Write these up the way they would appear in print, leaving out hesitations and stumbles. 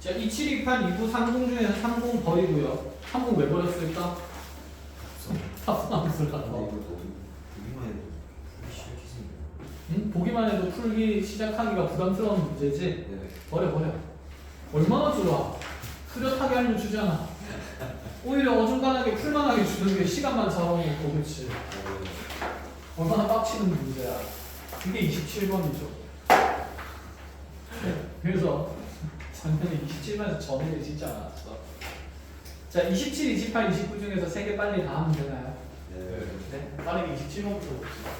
자, 2728, 29, 30 중에서 30 버리고요. 30 왜 버렸을까? 합성함수를 근데 갖다. 이거 너무 보기만 해도 풀기 싫게 생겨. 응? 보기만 해도 풀기 시작하기가 부담스러운 문제지? 네. 버려. 얼마나 좋아. 뚜렷하게 알면 주잖아. 오히려 어중간하게 풀만하게 주는 게 시간만 잡아먹고, 그치? 얼마나 빡치는 문제야. 그게 27번이죠. 그래서 작년에 27번에서 전일을 진짜 많았어. 자, 27, 28, 29 중에서 3개 빨리 다 하면 되나요? 네. 네. 빠르게 27번부터 봅시다.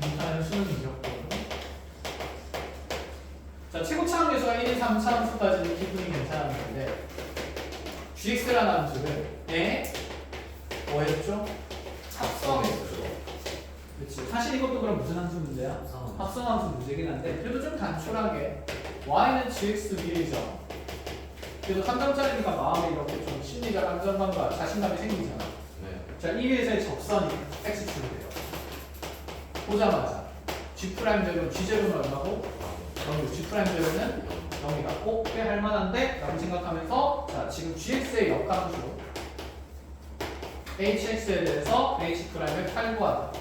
28은 수능 이겼고. 자, 최고 차함계수가 1, 2, 3 차함수까지는 기분이 괜찮았는데 gx라는 함수를 뭐 했죠? 합성했죠. 그치. 사실 이것도 그럼 무슨 함수 문제야? 합성함수 문제긴 한데 그래도 좀 단촐하게 y는 gx1이죠. 그래도 3점짜리니까 마음에 이렇게 좀 심리적 안정감과 자신감이 생기잖아. 네. 자, 이 위에서의 접선이 x축이래요. 보자마자 G'0은 G0는 얼마고? 0. G'0는 0이다. 꼭 꽤 할만한데? 라고 생각하면서 자, 지금 gx의 역함수 hx에 대해서 h'을 탈구하다.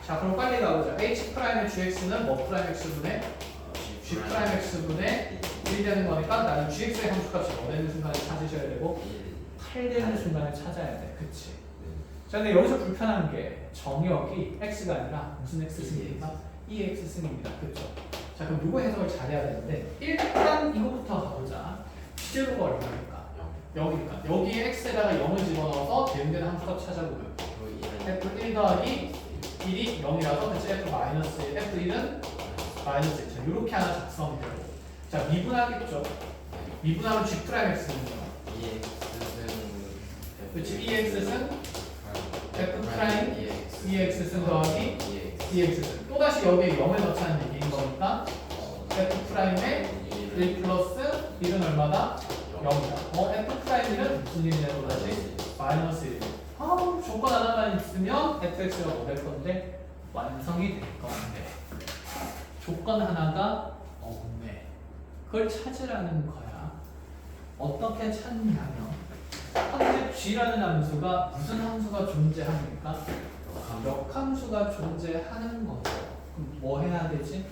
자, 그럼 빨리 가보자. h'의 gx는 뭐 프라임 x분의 g'x분의 1이 되는 거니까 나는 gx의 함수값이 뭐 되는 순간에 찾으셔야 되고 8 되는 순간에 찾아야 돼. 그치? 자, 근데 여기서 불편한 게 정의역이 x가 아니라 무슨 x승입니까? 2x승입니다. 그쵸? 자, 그럼 이거 해석을 잘해야 되는데 일단 이거부터 가보자. G제로가 얼마입니까? 0이니까 여기에 x에다가 0을 집어넣어서 대응되는 함수값 찾아보면 f1 더하기 1이 0이라서 그치? f-1은 마이너스 1. 이렇게 하나 작성이 되고 자, 미분하겠죠? 미분하면 G'x는요? 그치? 2x승 f' 2x승 더하기 2x승 또다시 여기에 0을 넣자는 얘기인 거니까 f'의 1 플러스 1은 얼마다? 0이다. f'는 무슨 일이냐고 다시 마이너스 1. 조건 하나만 있으면 fx가 뭐 될 건데 완성이 될 건데 조건 하나가 없네. 그걸 찾으라는 거야. 어떻게 찾냐면 현재 g라는 함수가 무슨 함수가 존재합니까? 역함수가 존재하는 거죠. 그럼 뭐 해야 되지?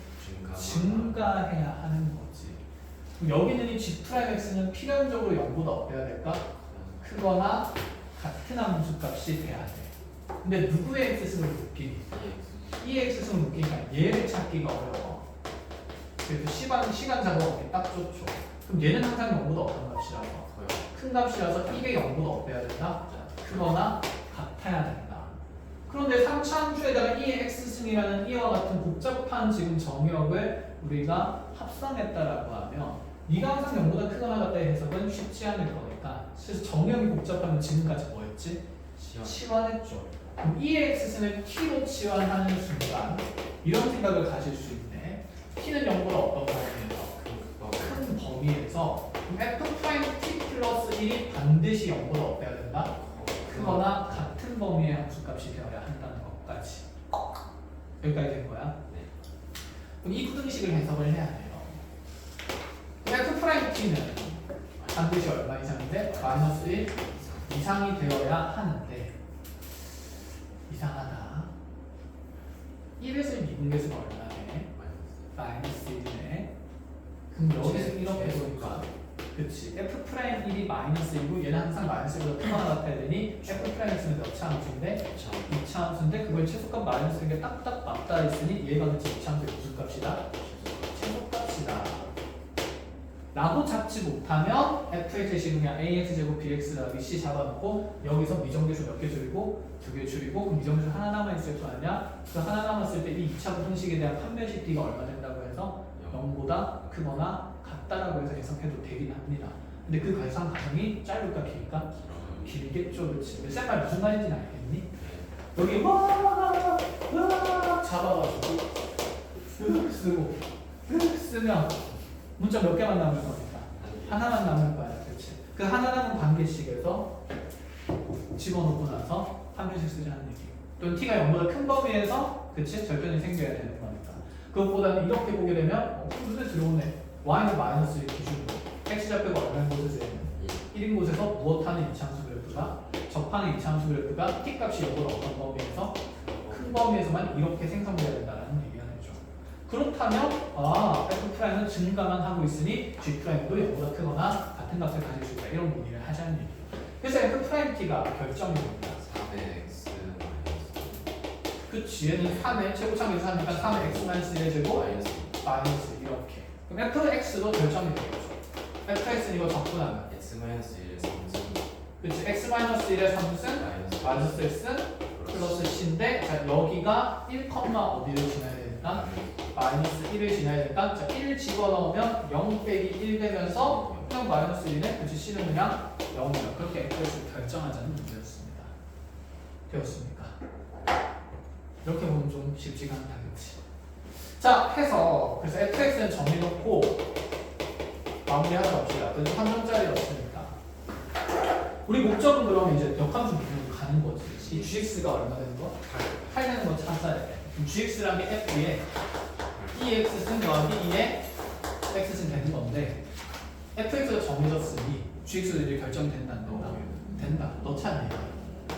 증가해야 하는 거지. 그럼 여기는 이 G'X는 필연적으로 0보다 어때야 될까? 크거나 같은 함수값이 돼야 돼. 근데 누구의 x승을 묻기니? 이 x승을 묻기니까 얘를 찾기가 어려워. 그래서 시간 작업하기 딱 좋죠. 그럼 얘는 항상 0보다 어떤 값이라고? 큰 값이라서 이게 0보다 어때야 된다? 크거나 같아야 된다. 그런데 3차 함수에다가 이 x승이라는 이와 같은 복잡한 지금 정의역을 우리가 합성했다라고 하면 네가 항상 0보다 크거나 같다의 해석은 쉽지 않을 거니까 그래서 정의역이 복잡하면 지금까지 뭐였지? 치환했죠. 그럼 이 x승을 t로 치환하는 순간 이런 생각을 가질 수 있네. t는 0보다 어떤 범위에서? 큰 범위에서 f'(t 플러스 1이 반드시 0보다 어때야 된다? 크거나 같은 범위의 함수값이 되어야 한다는 것까지. 여기까지 된 거야? 네. 그럼 이 구등식을 해석을 해야 돼요. f't는 반드시 얼마 이상인데? 마이너스 1 이상이 되어야 하는데 이상하다. 1에서 미분계수가 얼마네? 마이너스 1이네. 그럼 여기서 이렇게 보니까 그치. f'1이 마이너스 1이고 얘는 항상 마이너스 1보다 크거나 같아야 되니 f'x는 몇 차 함수인데? 2차 함수인데 그걸 최소값 마이너스 1게 딱딱 맞닿아 있으니 얘가 그치 2차 함수의 무슨 값이다? 최소값이다 라고 잡지 못하면 fx의 식은 그냥 ax제곱 bx 더하기 c 잡아놓고 여기서 미정계수 몇 개 줄이고 2개 줄이고 그럼 미정계수 하나 남아있을 거 아니야? 그 하나 남았을 때 이 2차 부등식에 대한 판별식 d가 얼마 된다고 해서 0보다 크거나 같다라고 해서 해석해도 되긴 합니다. 근데 그 계산 과정이 짧을까 길까? 길겠죠, 그렇지? 쌤말 무슨 말인지 알겠니? 여기 와 잡아가지고 쓱 쓰고 쓱 쓰면 문자 몇 개만 남을 거니까 하나만 남을 거야, 그렇지? 그 하나 남은 관계식에서 집어넣고 나서 판별식 쓰자는 얘기. 또는 t가 0보다 큰 범위에서 그치? 절편이 생겨야 되는 거니까. 그것보다는 이렇게 보게 되면 눈에 들어오네. y는 마이너스 1 기준으로 x좌표가 얼마인 곳에서 1인 곳에서 무엇하는 이차함수 그래프가 접하는 이차함수 그래프가 t 값이 요걸 어떤 범위에서 큰 범위에서만 이렇게 생성돼야 된다는 얘기가 되죠. 그렇다면 F'은 증가만 하고 있으니 G'도 0보다 크거나 같은 값을 가질 수 있다. 이런 논의를 하자는 얘기예요. 그래서 F'T가 결정이 됩니다. 3x 그치, 얘는 3의 최고차항에서 3이니까 3의 x-1의 제곱 마이너스 이렇게. 그럼 fx도 결정이 되겠죠. fx는 이거 적분하면 x-1의 3승 그치, x-1의 3승 마이너스 x 플러스 c인데 자, 여기가 1, 어디를 지나야 되니까 마이너스 1을 지나야 되니까 자, 1 집어넣으면 0 빼기 1 되면서 그냥 마이너스 1이네. 그치, c는 그냥 0이야. 그렇게 fx를 결정하자는 문제였습니다. 되었습니까? 이렇게 보면 좀 쉽지가 않다, 그치? 자, 해서 그래서 fx는 정해놓고 마무리하자 봅시다. 그래서 3점짜리였으니까 우리 목적은 그러면 이제 역함수 부분으로 가는 거지. 이 gx가 얼마 되는 거? 8 되는 거 찾아야 돼. 그럼 gx라는 게 f에 ex승 더하기 2에 x승 되는 건데 fx가 정해졌으니 gx도 이제 결정이 된다, 안 된다? 된다. 넣자니.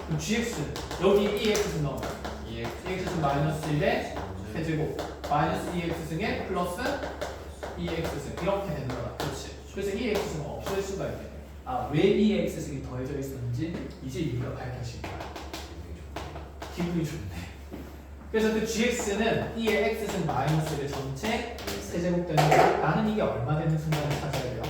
그럼 gx 여기 ex승 넣어. ex승 마이너스 1에 세제곱 마이너스 2x승에 플러스 2x승 이렇게 되는 거다. 그렇지. 그래서 2x승은 없앨 수가 있네. 왜 2x승이 더해져 있었는지 이제 이유가 밝혀진 거야. 기분이 좋네. 그래서 그 gx는 2의 x승 마이너스 1의 전체 세제곱 되는 거고 나는 이게 얼마 되는 순간을 찾아야 돼요?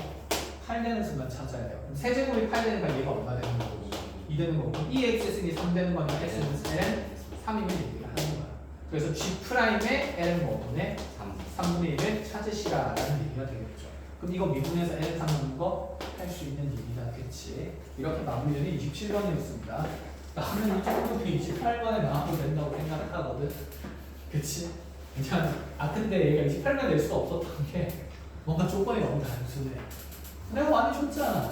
8 되는 순간 찾아야 돼요. 그럼 세제곱이 8 되니까 얘가 얼마 되는 거고? 2 되는 거고 2x승이 3 되는 거니까 x는 3이면 얘기를 하는 거야. 그래서 G'의 L은 뭐분의 3분의 1을 찾으시라라는 얘기가 되겠죠. 그럼 이거 미분해서 L 삼는 거 할 수 있는 일이다. 그치? 이렇게 마무리되는 27번이었습니다. 나는 이 정도면 28번에 나와도 된다고 생각하거든. 그치? 근데 얘가 28번 낼 수 없었던 게 뭔가 조건이 너무 단순해. 내가 많이 줬잖아.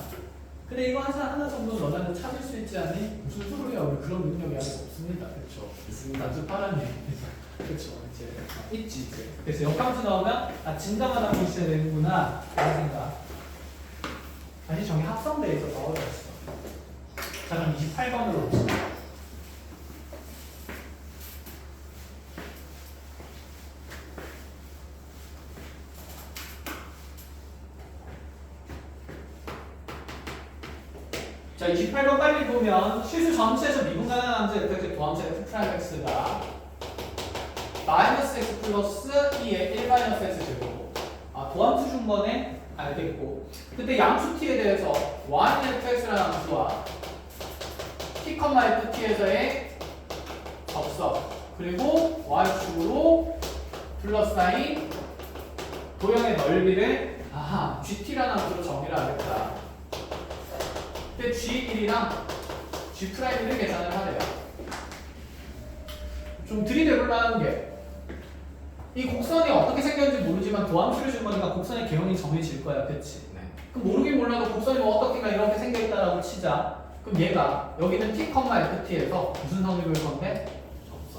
근데 이거 하나 정도 너네도 찾을 수 있지 않니? 무슨 소리야? 우리 그런 능력이 아직 없습니다. 그렇죠? 있습니다. 연습하라는 얘기입니다. 그렇죠? 이제 있지 이제. 그래서 역함수 나오면 증가만 하고 있어야 되는구나 라는 생각. 다시 정의 합성되어 있어서 어려웠어. 자 그럼 28번으로 봅시다. 자, 28번 빨리 보면 실수 전체에서 미분 가능한 함수 fx 도함수 f'x가 마이너스 x 플러스 2의 1 마이너스 x 제곱 도함수 준 거네? 알겠고 그때 양수 t에 대해서 y는 fx라는 함수와 t, ft에서의 접속 그리고 y축으로 둘러 쌓인 도형의 넓이를 gt라는 함수로 정의를 하겠다. 근데 G1이랑 G'를 계산을 하래요. 좀 들이대볼 만한 게 이 곡선이 어떻게 생겼는지 모르지만 도함수를 준 거니까 곡선의 개형이 정해질 거야. 그치? 네. 그럼 모르긴 몰라도 곡선이 뭐 어떻게가 이렇게 생겨있다라고 치자. 그럼 얘가 여기는 T, FT에서 무슨 선을 그을 건데?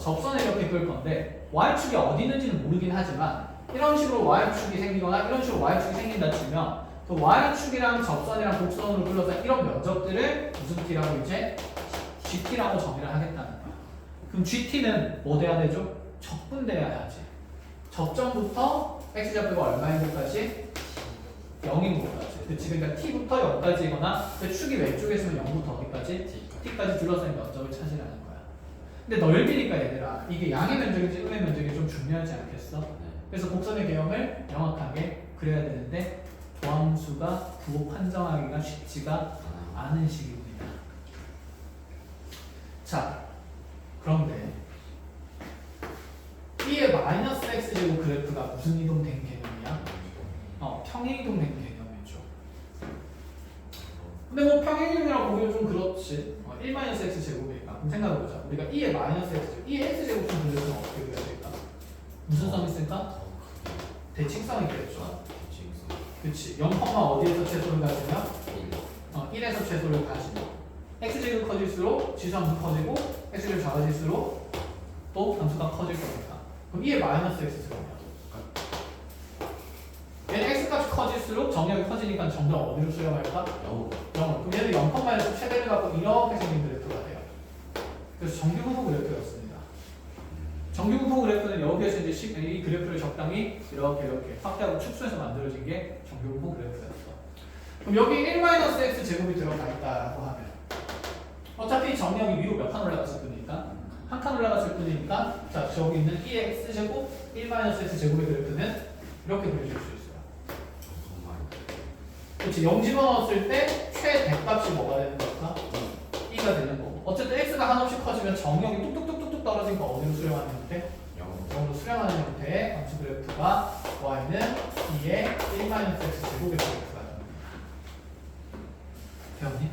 접선을 이렇게 그을 건데 Y축이 어디 있는지는 모르긴 하지만 이런 식으로 Y축이 생기거나 이런 식으로 Y축이 생긴다 치면 그 Y축이랑 접선이랑 곡선으로 불러서 이런 면적들을 무슨 T라고 이제 GT라고 정의를 하겠다는 거야. 그럼 GT는 뭐 돼야 되죠? 적분돼야 하지. 접점부터 X좌표가 얼마인 것까지? 0인 것까지. 그치? 그러니까 T부터 0까지이거나 그 축이 왼쪽에 있으면 0부터 어디까지? T까지 둘러싸인 면적을 찾으라는 거야. 근데 넓이니까 얘들아 이게 양의 면적인지 음의 면적이 좀 중요하지 않겠어? 그래서 곡선의 개형을 명확하게 그려야 되는데 도함수가 부호 판정하기가 쉽지가 않은 식입니다. 자, 그런데 B의 마이너스 X제곱 그래프가 무슨 이동된 개념이야? 평행이동된 개념이죠. 근데 뭐 평행이동이라고 보기엔 좀 그렇지. 1 마이너스 X제곱이니까. 그럼 생각해보자. 우리가 E의 마이너스 X제곱, E의 X제곱 좀 그려서 어떻게 그려야 될까? 무슨 성 있을까? 대칭성이 있겠죠. 그치. 0, 어디에서 최소를 가지면? 1에서 최소를 가지면 x제곱 커질수록 지수함수 커지고 x제곱 작아질수록 또 함수가 커질 거니까 그럼 2의 마이너스 x제곱이야. 커질수록 정렬이 커지니까 점점 어디로 수렴할까? 0. 0. 그럼 얘는 0,1에서 최대를 갖고 이렇게 생긴 그래프가 돼요. 그래서 정규분포 그래프였습니다. 정규분포 그래프는 여기에서 이제 이 그래프를 적당히 이렇게 확대하고 축소해서 만들어진 게 정규분포 그래프였어. 그럼 여기 1-x 제곱이 들어가 있다라고 하면 어차피 정렬이 위로 몇 칸 올라갔을 뿐이니까 한 칸 올라갔을 뿐이니까 자 저기 있는 2x 제곱 1-x 제곱의 그래프는 이렇게 그려질 수 있어요. 그렇지 0 집어넣었을 때 최대값이 뭐가 되는 걸까? 2가 되는 거고 어쨌든 x가 한없이 커지면 정렬이 뚝뚝뚝뚝 떨어지니까 어디로 수렴하는 형태? 0으로 수렴하는 형태의 함수 그래프가 y는 2의 1-x 제곱의 그래프가 됩니다. 배웠니?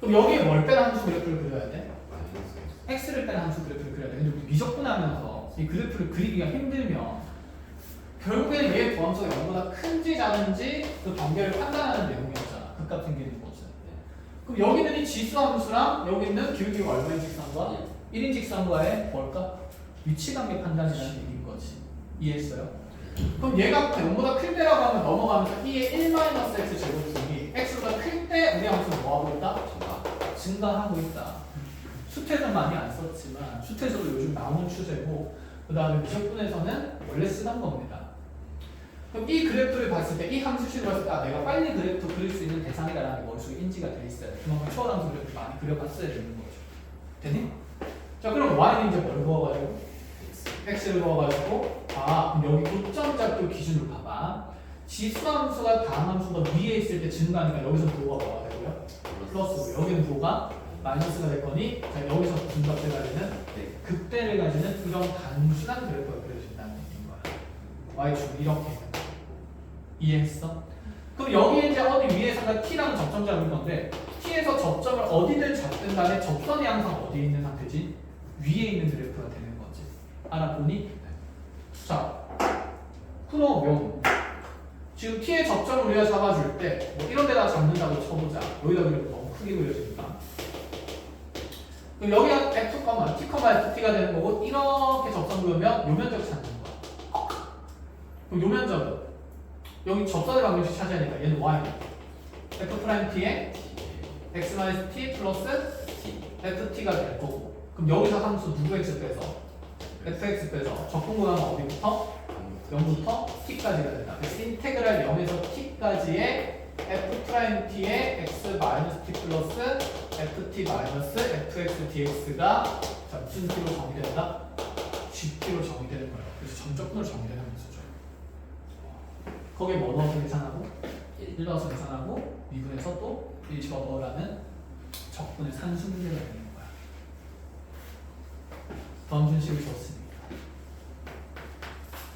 그럼 여기에 뭘 빼는 함수 그래프를 그려야 돼? x를 빼는 함수 그래프를 그려야 돼. 근데 우리 미적분하면서 이 그래프를 그리기가 힘들면 결국에는 얘의 부함수가 0보다 큰지 작은지 그 관계를 판단하는 내용이었잖아. 극값 생기는 것은. 그럼 여기는 이 지수함수랑 여기 있는 기울기가 얼마인 직선과 1인 직선과의 뭘까? 위치관계 판단이라는 얘기인 거지. 이해했어요? 그럼 얘가 0보다 클 때라고 하면 넘어가면서 2의 1-x 제곱분이 x보다 클 때 우리 함수는 뭐하고 있다? 증가하고 있다. 수태는 많이 안 썼지만 수태에서도 요즘 나오는 추세고 그 다음에 미적분에서는 원래 쓰던 겁니다. 그럼 이 그래프를 봤을 때 이 함수식을 봤을 때 아, 내가 빨리 그래프 그릴 수 있는 대상이다라는 게 머릿속에 인지가 돼 있어요. 그만큼 초월함수 그래프 많이 그려봤어야 되는 거죠. 되니? 자 그럼 y는 이제 뭘 그어가지고? x를 그어가지고 아 그럼 여기 고점잡교 기준으로 봐봐. 지수함수가 다함수가 위에 있을 때 증가하니까 여기서 부호가 뭐가 되고요? 플러스고 여기는 부호가 마이너스가 될 거니 자, 여기서 분값을 가지는 극대를 가지는 이런 단순한 그래프가 그려진다는 얘기인 거야. y축은 이렇게 있는 거야. 이해했어? 그럼 여기 이제 어디 위에서가 t라는 접점 잡을 건데 t에서 접점을 어디든 잡든 간에 접선이 항상 어디에 있는 상태지? 위에 있는 그래프가 되는 거지. 알아보니? 자, 그러면 지금 t의 접점을 우리가 잡아줄 때 뭐 이런 데다 잡는다고 쳐보자. 여기다 그리면 너무 크게 그려지니까. 그럼 여기가 f, t, ft가 되는 거고 이렇게 접선 그으면 요 면적 찾는 거야. 그럼 요 면적은 여기 접선의 방정식 찾아야 되니까 얘는 y는 f't에 x-t 플러스 ft가 될 거고 그럼 여기서 함수 누구 x 빼서 fx 빼서 적분구하면 어디부터? 0부터 t까지가 된다. 그래서 인테그랄 0에서 t까지의 f't의 x-t 플러스 ft 마이너스 fx dx가 자, 무슨 t로 정의된다? gt로 정의되는 거예요. 그래서 점적분으로 정의되는 문제죠. 거기에 뭐 넣어서 계산하고 1 넣어서 계산하고 미분에서 또 1 집어넣으라는 적분의 산수 문제가 되는 거야. 다음 준식을 줬습니다.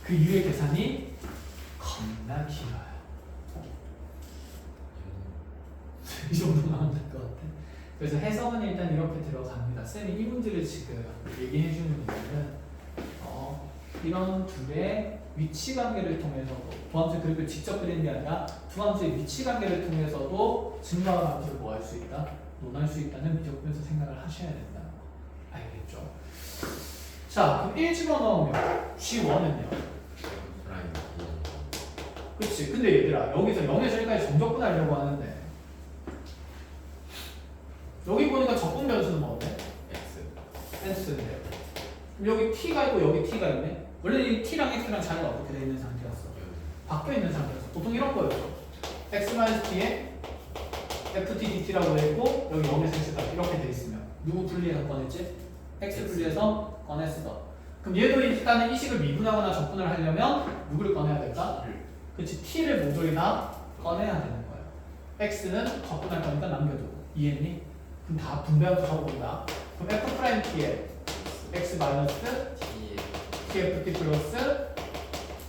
그 이후의 계산이 겁나 길어요. 이 정도 나오면 될 것 같아. 그래서 해석은 일단 이렇게 들어갑니다. 쌤이 이 문제를 지금 얘기해 주는 이유는 이런 둘의 위치 관계를 통해서도 부함수 그래프를 직접 그리는 게 아니라 두 함수의 위치 관계를 통해서도 증가와 함수를 뭐 할 수 있다? 논할 수 있다는 미적분에서 생각을 하셔야 된다는 거. 알겠죠? 자, 그럼 1 집어넣으면 G1은요? 그치. 근데 얘들아, 여기서 0에서 1까지 정적분 하려고 하는데 여기 보니까 적분 변수는 뭔데? x인데 여기 t가 있고 여기 t가 있네. 원래 이 t랑 x랑 자리가 어떻게 되어 있는 상태였어? 바뀌어 있는 상태였어. 보통 이런 거였죠. x-t에 ft dt라고 했고 여기 0에서 x까지 이렇게 돼 있으면 누구 분리해서 꺼냈지? x 분리해서 꺼냈어. 그럼 얘도 일단은 이 식을 미분하거나 적분을 하려면 누구를 꺼내야 될까? 그치. t를 모조리 다 꺼내야 되는 거예요. x는 적분할 거니까 남겨두고. 이해했니? 그럼 다 분배하면서 적어본다. 그럼 f't에 x 마이너스 tft 플러스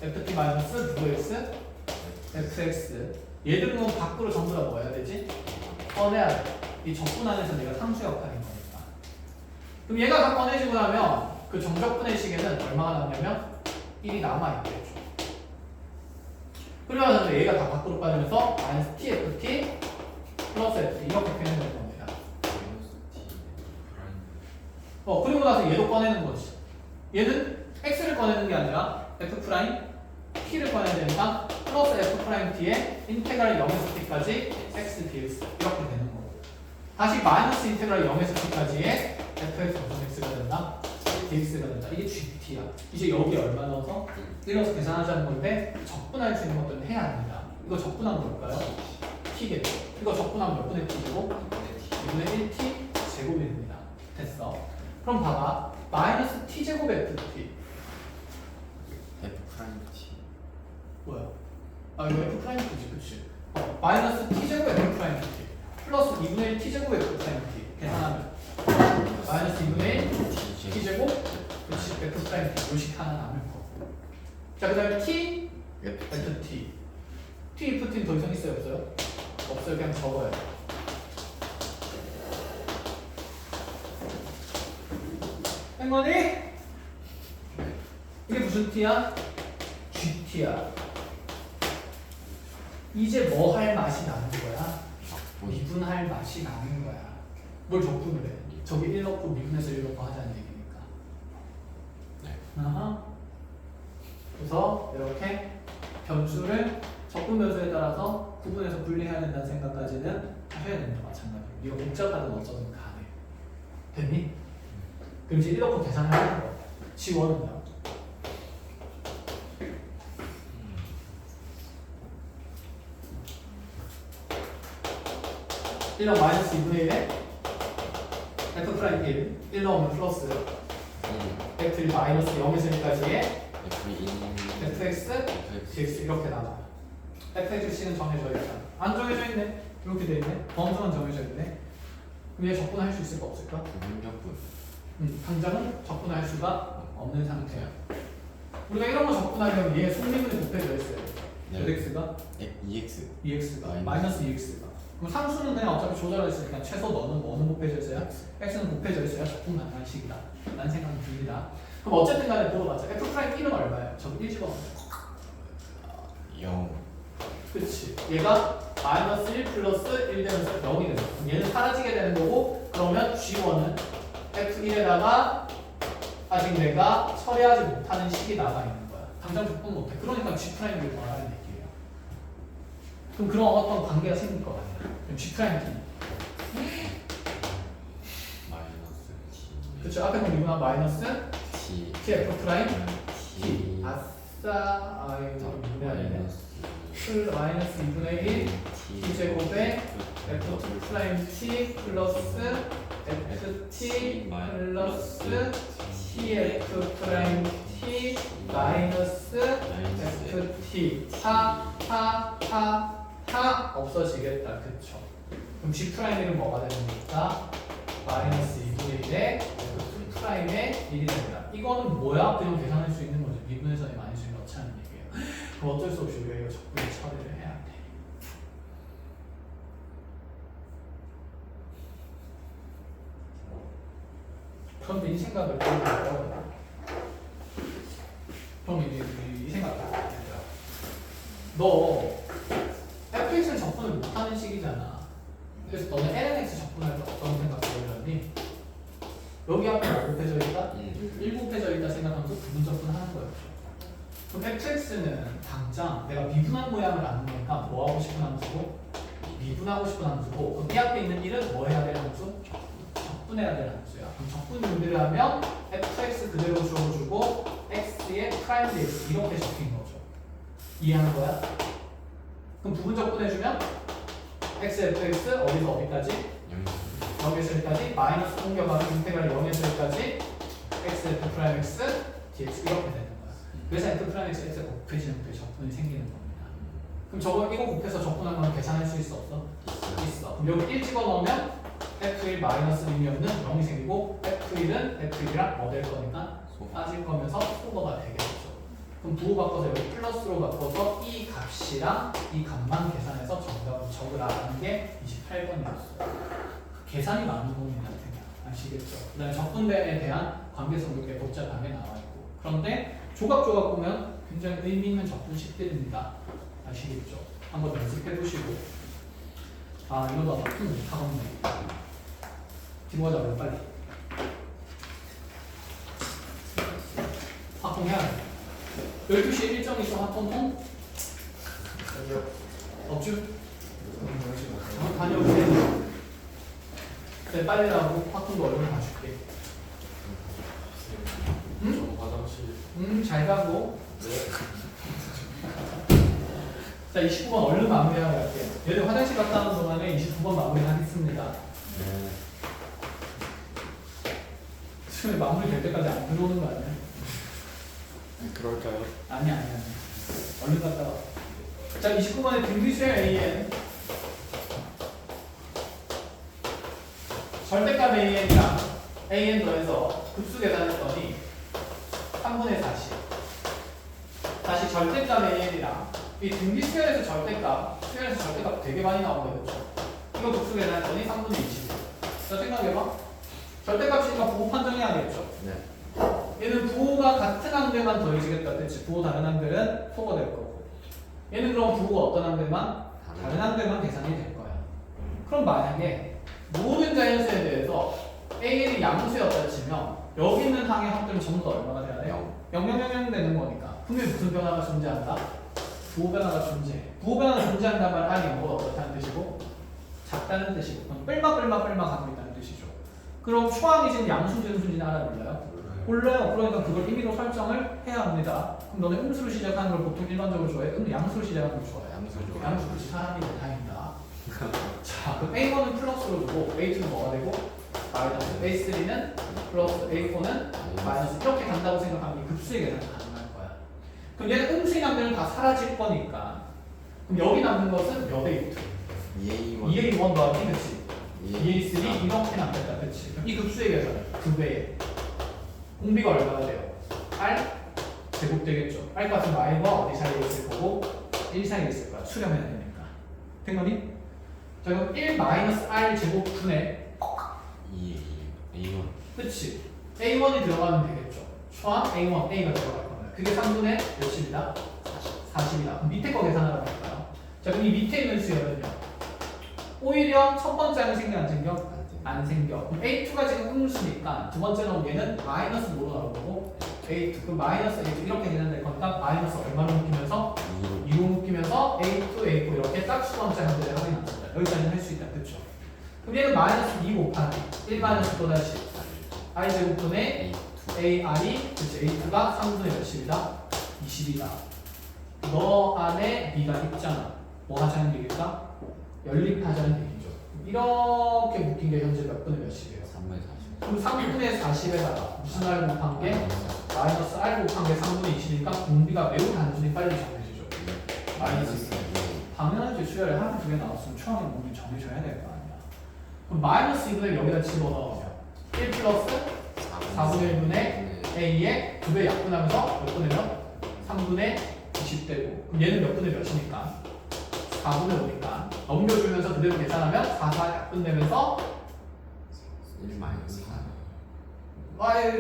ft 마이너스 누구 x? fx. 얘들은 밖으로 전부 다 뭐 해야 되지? 꺼내야 돼. 이 적분 안에서 내가 상수 역할인 거니까. 그럼 얘가 다 꺼내지고 나면 그 정적분의 식에는 얼마가 남냐면 1이 남아있겠죠. 그러면 얘가 다 밖으로 빠지면서 마이너스 tft 플러스 ft 이렇게 표현될 겁니다. 그리고 나서 얘도 꺼내는 거지. 얘는 x를 꺼내는 게 아니라 f 프라임 t를 꺼내야 되니까 플러스 f 프라임 t에 인테그랄 0에서 t까지 x dx 이렇게 되는 거고 다시 마이너스 인테그랄 0에서 t까지의 fx 무슨 x가 된다? dx가 된다. 이게 gt야. 이제 여기 얼마 넣어서 1넣어서 계산하자는 건데 적분할 수 있는 것들은 해야 합니다. 이거 적분하면 뭘까요? t겠죠. 이거 적분하면 몇 분의 t고 2분의 1t 제곱이 됩니다. 됐어. 그럼 봐봐. 마이너스 t제곱의 ft F 프라임 T. 뭐야? 아 이거 f 프라임 t지 그치? 마이너스 t제곱의 f 프라임 t 플러스 2분의 1 t제곱의 f 프라임 t 계산하면 마이너스 2분의 1 t제곱 그치? f 프라임 t 요식 하나 남을 거고 자 그 다음에 t ft t ft는 더 이상 있어요 없어요? 없어요. 그냥 적어요. 한 거니? 이게 무슨 t야? gt야. 이제 뭐 할 맛이 나는 거야? 미분할 맛이 나는 거야. 뭘 적분을 해? 저기 1 넣고 미분해서 1 넣고 하자는 얘기니까. 네. 아하. 그래서 이렇게 변수를 적분 변수에 따라서 구분해서 분리해야 된다는 생각까지는 하셔야 됩니다. 마찬가지로. 이거 복잡하든 어쩌든 간에. 됐니? 그럼 이제 1 넣고 계산을 하는 거. 지원은요? 1은 마이너스 2분의 1에 f 프라임 1 넣으면 플러스 f 1 마이너스 0에서 1까지의 fx, dx 이렇게 나와요. fxc는 정해져 있잖아. 안 정해져 있네. 이렇게 돼 있네. 범수는 정해져 있네. 그럼 얘 적분할 수 있을까 없을까? 당장은 적분할 수가 없는 상태야. 우리가 이런 거 적분하려면 얘 속미분이 곱해져 있어요. x가 2x가 마이너스 2x가. 그럼 상수는 그냥 어차피 조절했으니까 최소 너는 뭐는 곱해져 있어요? x는 곱해져 있어야 적분 가능한 식이다. 라는 생각이 듭니다. 그럼 어쨌든 간에 물어봤자 f 프라임 1은 얼마예요? 저거 1 집어넣어요. 0. 그치. 얘가 마이너스 1 플러스 1 되면서 0이 되는 거야. 얘는 사라지게 되는 거고 그러면 G1은 F1에다가 아직 내가 처리하지 못하는 식이 나가 있는 거야. 당장 적분 못해. 그러니까 G 프라임을 구하라는 얘기예요. 그럼 그런 어떤 관계가 생길 거 아니야. 그럼 G 프라임 T. 마이너스 T. 그쵸. 앞에 건 미분한 마이너스 T. T F 프라임 T. T. 아싸. 아이고 마이너스 마이너스 2분의 1 T 제곱에 F 프라임 T 플러스 FT 플러스 TF 프라임 T 마이너스 FT 하 없어지겠다. 그쵸? 그럼 G 프라임은 뭐가 되는 겁니까? 마이너스 2분의 1에 F 프라임의 1이 됩니다. 이거는 뭐야? 그냥 계산할 수 있는 거죠. 미분에서의 마이너스를 넣자는 얘기예요. 그럼 어쩔 수 없이 우리가 이거 적분을 처리를 해야 돼. 그런데 이 생각을 해보면 그럼 이 생각을 해보면 너 fx는 적분을 못하는 식이잖아. 그래서 너는 lnx 적분할 때 어떤 생각을 해봤니? 여기 앞에 뭐 곱해져 있다? 1 곱해져 있다 생각하면서 부분 적분하는 거였죠. 그럼 fx는 당장 내가 미분한 모양을 아는 거니까 뭐 하고 싶은 함수고 미분하고 싶은 함수고 그럼 이 앞에 있는 1은 뭐 해야 되는 함수? 적분해야 되는 함수야. 그럼 적분 분리하면 fx 그대로 주어주고 x의 프라임 dx 이렇게 적힌 거죠. 이해하는 거야? 그럼 부분 적분해주면 x fx 어디서 어디까지? 0에서 1까지 마이너스 공격하면 인테그랄 0에서 1까지 x f 프라임 x dx 이렇게 되는 거야. 그래서 f 프라임 x x가 곱해지는 그 적분이 생기는 겁니다. 그럼 저거 이거 곱해서 적분한 건 계산할 수 있어 없어? 있어. 그럼 여기 1 집어넣으면 f1 마이너스 1이면은 0이 생기고 f1은 f1이랑 뭐 될 거니까 빠질 거면서 소거가 되겠죠. 그럼 부호 바꿔서 여기 플러스로 바꿔서 이 값이랑 이 값만 계산해서 정답을 적으라는 게 28번이었어요. 계산이 많은 겁니다. 그냥 아시겠죠? 그 다음에 적분배에 대한 관계성도 꽤 복잡하게 나와 있고 그런데 조각조각 보면 굉장히 의미 있는 적분식들입니다. 아시겠죠? 한번 연습해 보시고 아 이거 나 적분 못하겠네. 뒤로 가자고요 빨리. 확공해야 돼. 12시에 일정 있어 한통통? 없죠? 다녀오세요. 네, 빨리 나오고 화통도 얼른 가줄게. 응? 화장실. 잘 가고. 네. 자, 29번 얼른 마무리하고 갈게요. 얘들 화장실 갔다 오는 동안에 29번 마무리하겠습니다. 네. 지금 마무리 될 때까지 안 들어오는 거 아니야? 그럴까요? 아니. 얼른 갔다 와. 자, 29번에 등비수열 AN. 절대값 AN이랑 AN 더해서 급수 계산했더니 3분의 40. 다시 절대값 AN이랑 이 등비수열에서 절대값, 수열에서 절대값 되게 많이 나오는 거죠. 이거 급수 계산했더니 3분의 20. 자, 생각해봐. 절대값이니까 부호 판정해야겠죠. 네. 얘는 부호가 같은 항들만 더해지겠다 뜻이. 부호 다른 항들은 소거될 거고. 얘는 그럼 부호가 어떤 항들만? 다른 항들만 계산이 될 거야. 그럼 만약에 모든 자연수에 대해서 AN이 양수였다 치면 여기 있는 항의 합들은 전부 다 얼마가 돼야 돼요? 0,0,0,0 되는 거니까. 분명히 무슨 변화가 존재한다? 부호 변화가 존재해. 부호 변화가 존재한다는 말 R이 뭐가 어떻다는 뜻이고? 작다는 뜻이고. 그럼 뿔마 가고 있다는 뜻이죠. 그럼 초항이 지금 양수인지 음수인지는 알아볼래요? 몰라요. 그러니까 그걸 임의로 설정을 해야 합니다. 그럼 너네 음수로 시작하는 걸 보통 일반적으로 좋아해? 양수로 시작하는 걸 좋아해? 양수죠. 양수 그렇지 사람이 다행이다. 자, 그럼 A1은 플러스로 두고 A2는 뭐가 되고? 마이너스 A3는 플러스 A4는 마이너스 이렇게 간다고 생각하면 이 급수의 계산이 가능할 거야. 그럼 얘는 음수인 항들은 다 사라질 거니까 그럼 여기 남는 것은 몇 A2? 2A1 더하기 그치? 2A3 이렇게 남겠다 그치? 그럼 이 급수의 계산은 2배에 공비가 얼마나 돼요? R 제곱 되겠죠. R 값은 Y과 어디 사이에 있을 거고 1 사이에 있을 거야. 수렴해야 되니까. 된 거니? 자 그럼 1-R 제곱 분의 A1. 그치? A1이 들어가면 되겠죠. 초항 A1, A가 들어갈 겁니다. 그게 3분의 몇입니다? 40이다. 밑에 거 계산하러 갈까요? 자 그럼 이 밑에 있는 수열은요? 오히려 첫 번째 항이 생겨 안 생겨? 안 생겨. 그럼 A2가 지금 음수니까 두 번째 나온 얘는 마이너스 뭐로 나올 거고 A2 그럼 마이너스 A2 이렇게 계산될 거니까 마이너스 얼마로 묶이면서 2로 묶이면서 A2, A4 이렇게 딱 두 번째 항들의 합이 나옵니다. 여기까지는 할 수 있다. 그쵸? 그럼 얘는 마이너스 2 곱하기 1 마이너스 또다시 I 제곱분의 AR이 그치 A2가 3분의 몇입니다? 20이다. 너 안에 B가 있잖아. 뭐 하자는 얘기일까? 연립하자는 얘기죠. 이렇게 묶인 게 현재 몇 분의 몇이에요? 340. 그럼 3분의 40에다가 무슨 R 곱한 게? 마이너스 R 곱한 게 3분의 20이니까 공비가 매우 단순히 빨리 정해지죠. 마이너스 당연하지. 수열에 하나 두 개 나왔으면 초항에 공비 정해줘야 될 거 아니야. 그럼 마이너스 2분의 여기다 집어넣으면 1 플러스 4분의 1분의 A에 2배 약분하면서 몇 분의 3분의 20 되고 그럼 얘는 몇 분의 몇이니까? 4분의 5니까 넘겨주면서 그대로 계산하면 4, 4 약분되면서 1 마이너스 4. 아이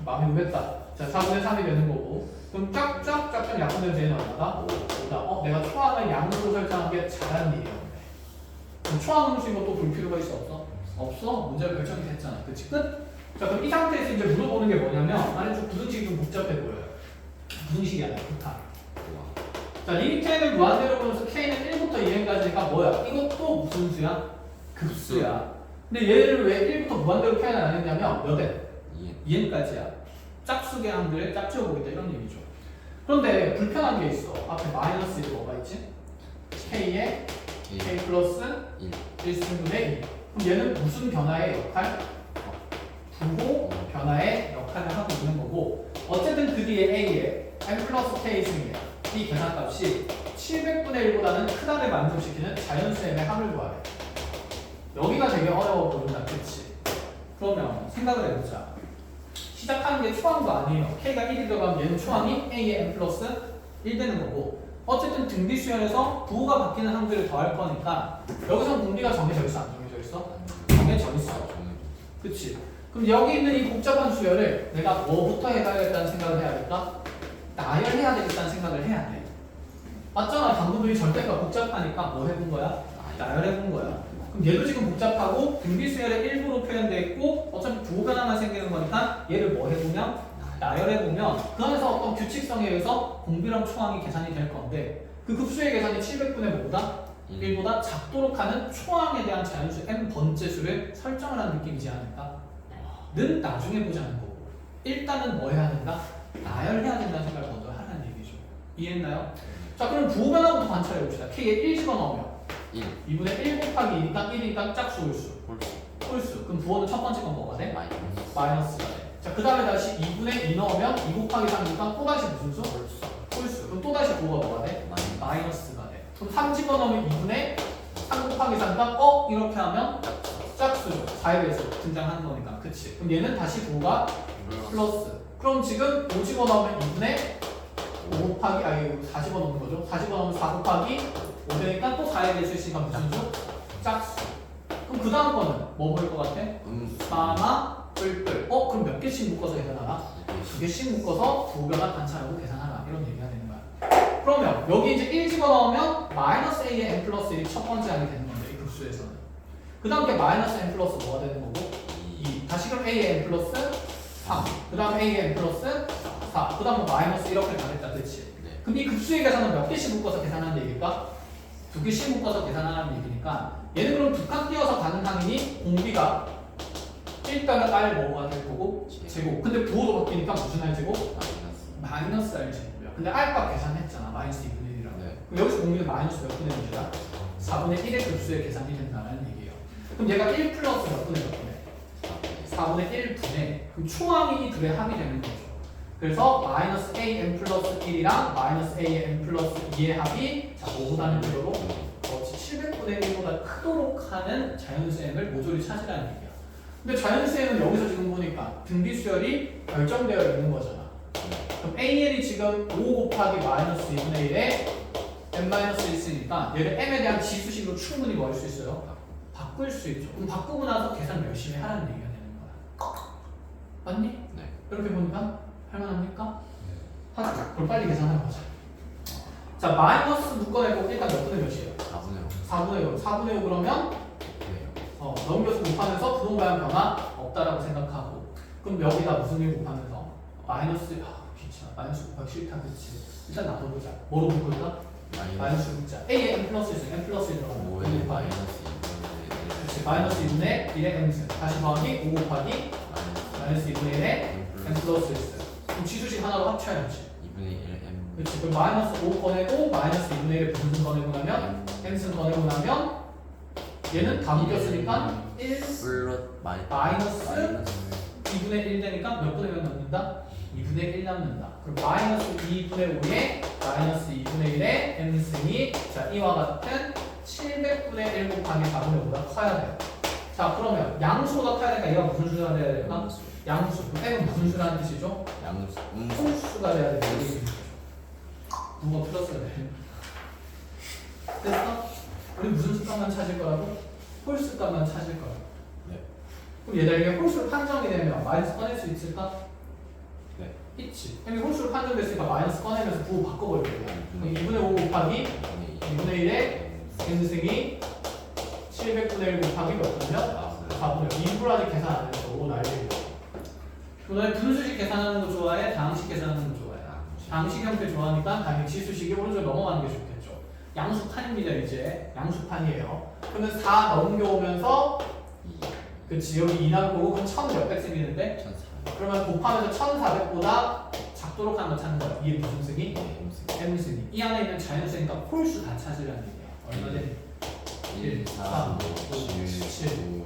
마음이 급했다. 자 4분의 3이 되는 거고 그럼 쫙쫙쫙쫙 약분되면서 얘는 얼마다? 5다. 내가 초항을 양수로 설정한 게 잘한 일이었네. 그럼 초항 음수인 것도 볼 필요가 있어 없어? 없어? 문제가 결정이 됐잖아. 그치? 끝? 자 그럼 이 상태에서 이제 물어보는 게 뭐냐면 아래쪽 부등식이 좀 복잡해 보여요. 부등식이 아니라 극한. 자 리미트 n을 무한대로 보면서 k는 1부터 2n까지니까 뭐야? 이것도 무슨 수야? 급수야. 근데 얘를 왜 1부터 무한대로 표현을 안 했냐면 몇 n? 2n까지야. 짝수의 항들을 짝지어보겠다 이런 얘기죠. 그런데 불편한 게 있어. 앞에 마이너스 1이 뭐가 있지? k에 k 플러스 1승분의 2. 그럼 얘는 무슨 변화의 역할? 부호 변화의 역할을 하고 있는 거고 어쨌든 그 뒤에 a에 n 플러스 k 승이야. 이 계산값이 700분의 1보다는 크다를 만족시키는 자연수의 합을 구하래. 여기가 되게 어려워 보인다. 그치? 그러면 생각을 해보자. 시작하는 게 초항도 아니에요. k가 1이 들어가면 얘는 초항이 a의 n 플러스 1 되는 거고 어쨌든 등비 수열에서 부호가 바뀌는 항들을 더할 거니까 여기서 분비가 정해져 있어? 안 정해져 있어? 정해져 있어. 그치? 그럼 여기 있는 이 복잡한 수열을 내가 뭐부터 해봐야겠다는 생각을 해야겠다? 나열해야 되겠다는 생각을 해야 돼. 맞잖아. 방금들이 절대가 복잡하니까 뭐 해본 거야? 나열해본 거야. 그럼 얘도 지금 복잡하고 등비 수열의 일부로 표현되어 있고 어차피 부호 변화만 생기는 거니까 얘를 뭐 해보면 나열해보면 그 안에서 어떤 규칙성에 의해서 공비랑 초항이 계산이 될 건데 그 급수의 계산이 700분의 뭐보다? 1보다 작도록 하는 초항에 대한 자연수 n번째 수를 설정을 하는 느낌이지 않을까? 는 나중에 보자는 거고 일단은 뭐 해야 된다? 나열해야 된다는 생각을 먼저 하라는 얘기죠. 이해했나요? 자 그럼 부호 변화부터 관찰해봅시다. K에 1 집어넣으면 1 2분의 1 곱하기 2니까 1이니까 짝수 홀수 홀수 그럼 부호는 첫 번째 건 뭐가 돼? 마이너스가 돼. 자 그 다음에 다시 2분의 2 넣으면 2 곱하기 3이니까 또다시 무슨 수? 홀수 그럼 또다시 부호가 뭐가 돼? 마이너스가 돼. 그럼 3 집어넣으면 2분의 3 곱하기 3이니까 이렇게 하면 짝수죠. 4에 대해서 등장하는 거니까 그치? 그럼 얘는 다시 부호가 플러스 그럼 지금 5 집어넣으면 2분의 5 곱하기 4 집어넣는 거죠. 4 집어넣으면 4 곱하기 5 되니까 또 4에 대해서 있으니까 무슨 수? 짝수. 그럼 그 다음 거는 뭐 보일 것 같아? 마마 뿔뿔. 그럼 몇 개씩 묶어서 계산하나? 2개씩 묶어서 부호변화 관찰하고 계산하라. 이런 얘기가 되는 거야. 그러면 여기 이제 1 집어넣으면 마이너스 a의 n 플러스 1이 첫 번째 항이 되는 건데 이 급수에서는. 그 다음 게 마이너스 n 플러스 뭐가 되는 거고? 2. 다시 그럼 a의 n 플러스 3. 그 다음 a의 n 플러스 4. 그 다음 마이너스 이렇게 가겠다. 그치? 그럼 이 급수의 계산은 몇 개씩 묶어서 계산하는 얘기일까? 2개씩 묶어서 계산하는 얘기니까 얘는 그럼 두 칸 띄어서 가는 항이니 공비가 1따라 r 뭐가 될 거고? 제곱. 근데 부호도 바뀌니까 무슨 r 제곱? 마이너스 r 제곱이야. 근데 r값 계산했잖아. 마이너스 2분의 1이라고. 그럼 여기서 공비는 마이너스 몇 분의 1이다? 4분의 1의 급수의 계산이 된다는 얘기예요. 그럼 얘가 1 플러스 몇 분의 몇 분의? 4분의 1분의 그럼 초항이 이 둘의 합이 되는 거죠. 그래서 마이너스 a n 플러스 1이랑 마이너스 a n 플러스 2의 합이 자 뭐보다는 별로 700분의 1보다 크도록 하는 자연수 n을 모조리 찾으라는 얘기야. 근데 자연수 n은 여기서 지금 보니까 등비수열이 결정되어 있는 거잖아. 그럼 an이 지금 5 곱하기 마이너스 2분의 1에 n 마이너스 있으니까 얘를 m에 대한 지수식으로 충분히 뭐 할 수 있어요? 바꿀 수 있죠. 그럼 바꾸고 나서 계산 열심히 하라는 얘기가 되는 거야. 맞니? 네. 이렇게 보니까 할만합니까? 하자. 그럼 빨리 계산하는 거자. 자 마이너스 묶어내고 일단 몇 분의 몇이에요? 4분의 5. 4분의 5 그러면 넘겨서 곱하면서 부동간 변화 없다라고 생각하고 그럼 여기다 무슨 일 곱하면서 마이너스 귀찮아. 마이너스 곱하기 싫다. 그치? 일단 놔둬보자. 뭐로 묶을까? 마이너스 묶자. a에 n 플러스 있으면 n 플러스 1 들어가면 5에 그치. 마이너스 2분의 1의 n승 다시 더하기 5 곱하기 마이너스 2분의 1의 n 플러스 1승 그럼 지수식 하나로 합쳐야지. 2분의 1 m 그치. 그럼 마이너스 5 꺼내고 마이너스 2분의 1의 분승 꺼내고 나면 n승 꺼내고 나면 얘는 다 묶였으니까 1 플러스 마이너스 2분의 1 되니까 몇 분의 몇 남는다? 2분의 1 남는다. 그럼 마이너스 2분의 5에 마이너스 2분의 1의 n승이 자 이와 같은 700분의 1 곱하기 4분의 5보다 커야 돼요. 자 그러면 양수보다 커야 되니까 얘가 무슨 수가 돼야 될까? 양수. 그럼 n은 무슨 수라는 뜻이죠? 홀수가 돼야 되는 얘기죠. 누가 풀었어야 돼. 됐어? 우리 무슨 수값만 찾을 거라고? 홀수값만 찾을 거라고. 네. 그럼 얘들아 이게 홀수로 판정이 되면 마이너스 꺼낼 수 있을까? 네. 있지. 이게 홀수로 판정됐으니까 마이너스 꺼내면서 부호 바꿔버릴 거야. 2분의 5 곱하기 2분의 1의 n승이 700분의 1 곱하기 몇 분이면? 4분의 1. 일부러 아직 계산 안 했어. 5 날리고. 너네 분수식 계산하는 거 좋아해? 다항식 계산하는 거 좋아해? 다항식 형태 좋아하니까 당연히 지수식이 오른쪽 넘어가는 게 좋겠죠. 양수판입니다 이제. 양수판이에요. 그러면 4 넘겨오면서 그치 여기 2 남고 그럼 1000 몇백 생기는데? 1400 그러면 곱하면서 1400보다 작도록 하는 거 찾는 거야. 이게 무슨 승이? m승이. 이 안에 있는 자연수니까 홀수 다 찾으라는 얘기야. 얼마 돼? 1, 4, 5, 7, 9,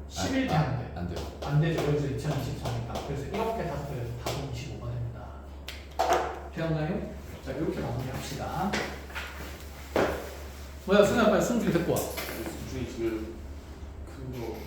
11대 안 돼. 안 돼요. 안 되죠. 여기서 2024니까. 그래서 이렇게 다섯 개에서 답은 25번입니다. 되었나요? 자, 이렇게 마무리합시다. 뭐야, 승아 빨리 승준이 데리고 와. 수준이 지금 그거